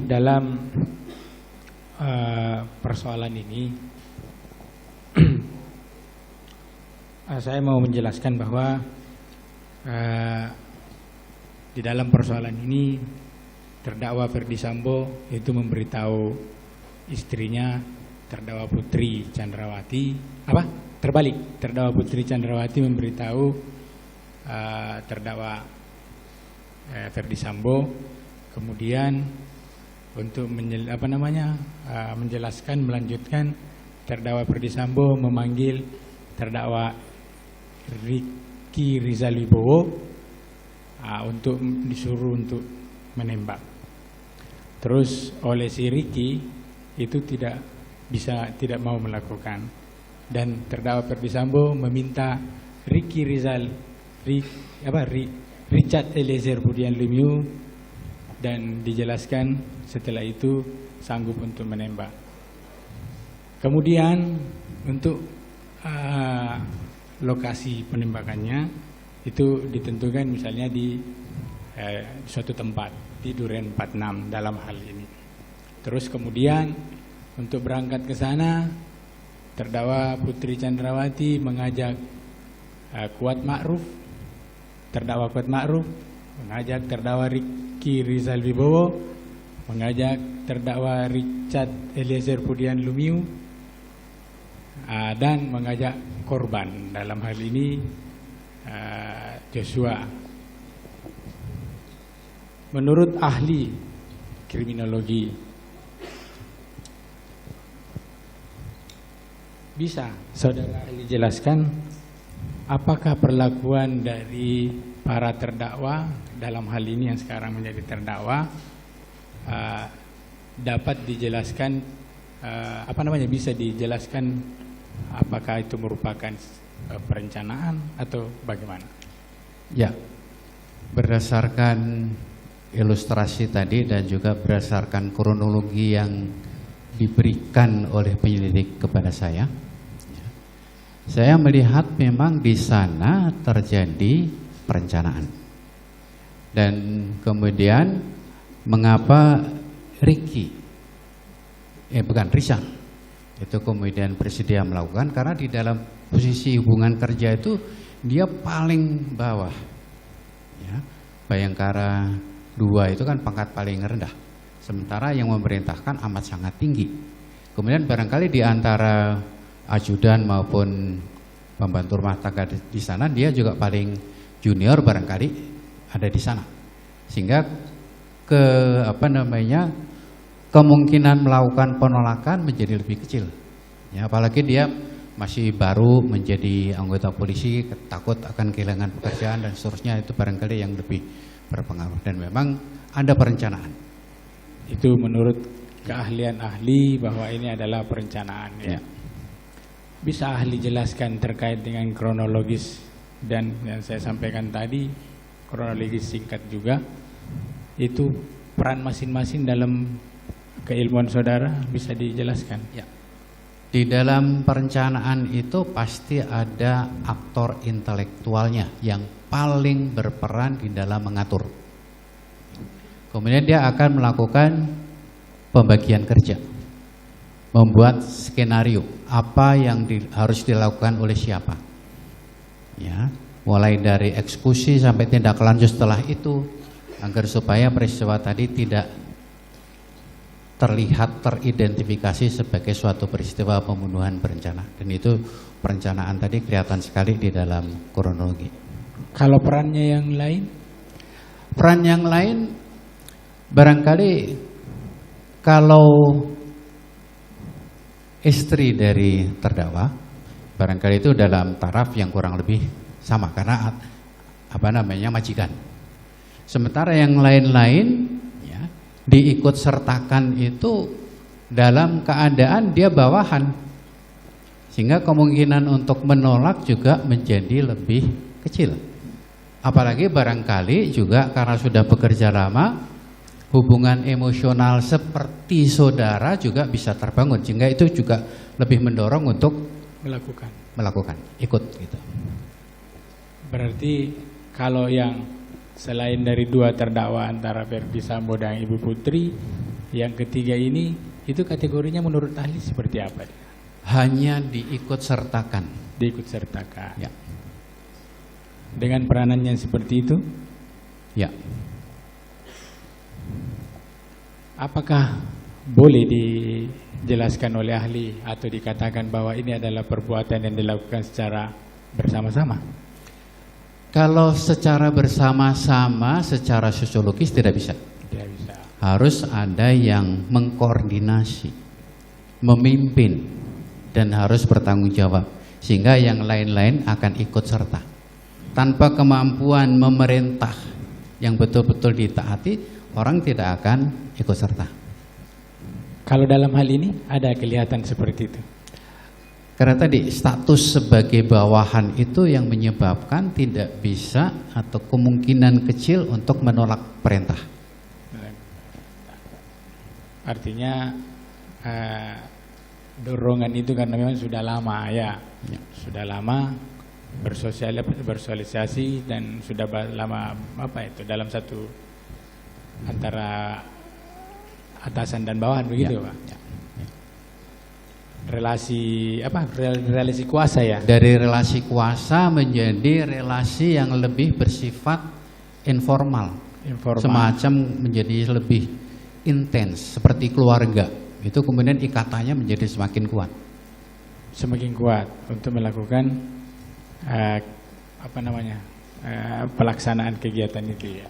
Dalam persoalan ini saya mau menjelaskan bahwa di dalam persoalan ini terdakwa Ferdy Sambo itu memberitahu istrinya terdakwa Putri Chandrawati terdakwa Putri Chandrawati memberitahu terdakwa Ferdy Sambo, kemudian untuk menjelaskan, melanjutkan, terdakwa Ferdy Sambo memanggil terdakwa Ricky Rizal Wibowo untuk disuruh untuk menembak. Terus oleh si Ricky itu tidak mau melakukan, dan terdakwa Ferdy Sambo meminta Richard Eliezer Budian Lumiu, dan dijelaskan setelah itu sanggup untuk menembak. Kemudian untuk lokasi penembakannya itu ditentukan misalnya di suatu tempat di Duren 46 dalam hal ini. Terus kemudian untuk berangkat ke sana, terdakwa Putri Chandrawati mengajak terdakwa Kuat Ma'ruf mengajak terdakwa Ricky Rizal Wibowo, mengajak terdakwa Richard Eliezer Budian Lumiu, dan mengajak korban dalam hal ini Joshua. Menurut ahli kriminologi, bisa saudara ahli jelaskan apakah perlakuan dari para terdakwa dalam hal ini yang sekarang menjadi terdakwa dapat dijelaskan bisa dijelaskan apakah itu merupakan perencanaan atau bagaimana? Ya, berdasarkan ilustrasi tadi dan juga berdasarkan kronologi yang diberikan oleh penyelidik kepada saya melihat memang di sana terjadi perencanaan. Dan kemudian mengapa Rizal itu kemudian bersedia melakukan, karena di dalam posisi hubungan kerja itu dia paling bawah ya. Bayangkara 2 itu kan pangkat paling rendah, sementara yang memerintahkan amat sangat tinggi. Kemudian barangkali di antara ajudan maupun pembantu rumah tangga di sana dia juga paling junior barangkali ada di sana, sehingga kemungkinan melakukan penolakan menjadi lebih kecil ya, apalagi dia masih baru menjadi anggota polisi, takut akan kehilangan pekerjaan dan seterusnya, itu barangkali yang lebih berpengaruh. Dan memang ada perencanaan. Itu menurut keahlian ahli bahwa ini adalah perencanaan ya. Bisa ahli jelaskan terkait dengan kronologis dan yang saya sampaikan tadi, kronologis singkat juga, itu peran masing-masing dalam keilmuan saudara bisa dijelaskan? Ya. Di dalam perencanaan itu pasti ada aktor intelektualnya yang paling berperan di dalam mengatur. Kemudian dia akan melakukan pembagian kerja, membuat skenario apa yang harus dilakukan oleh siapa. Ya, mulai dari eksekusi sampai tindak lanjut setelah itu, agar supaya peristiwa tadi tidak terlihat teridentifikasi sebagai suatu peristiwa pembunuhan berencana. Dan itu perencanaan tadi kelihatan sekali di dalam kronologi. Kalau perannya yang lain? Peran yang lain barangkali kalau istri dari terdakwa barangkali itu dalam taraf yang kurang lebih sama, karena majikan. Sementara yang lain-lain ya, diikut sertakan itu dalam keadaan dia bawahan, sehingga kemungkinan untuk menolak juga menjadi lebih kecil. Apalagi barangkali juga karena sudah bekerja lama, hubungan emosional seperti saudara juga bisa terbangun, sehingga itu juga lebih mendorong untuk melakukan ikut gitu. Berarti kalau yang selain dari dua terdakwa antara Ferdy Sambo dan Ibu Putri, Yang ketiga ini, itu kategorinya menurut ahli seperti apa? Hanya diikut sertakan. Diikut sertakan. Ya. Dengan peranannya seperti itu, Ya. apakah boleh dijelaskan oleh ahli atau dikatakan bahwa ini adalah perbuatan yang dilakukan secara bersama-sama? Kalau secara bersama-sama, secara sosiologis tidak bisa. Tidak bisa. Harus ada yang mengkoordinasi, memimpin, dan harus bertanggung jawab. Sehingga yang lain-lain akan ikut serta. Tanpa kemampuan memerintah yang betul-betul ditaati, orang tidak akan ikut serta. Kalau dalam hal ini ada kelihatan seperti itu. Karena tadi status sebagai bawahan itu yang menyebabkan tidak bisa atau kemungkinan kecil untuk menolak perintah. Artinya dorongan itu karena memang sudah lama ya. Sudah lama bersosialisasi dan sudah lama dalam satu antara atasan dan bawahan begitu Pak. Relasi kuasa ya. Dari relasi kuasa menjadi relasi yang lebih bersifat informal. Semacam menjadi lebih intens seperti keluarga. Itu kemudian ikatannya menjadi semakin kuat. Semakin kuat untuk melakukan pelaksanaan kegiatan itu ya.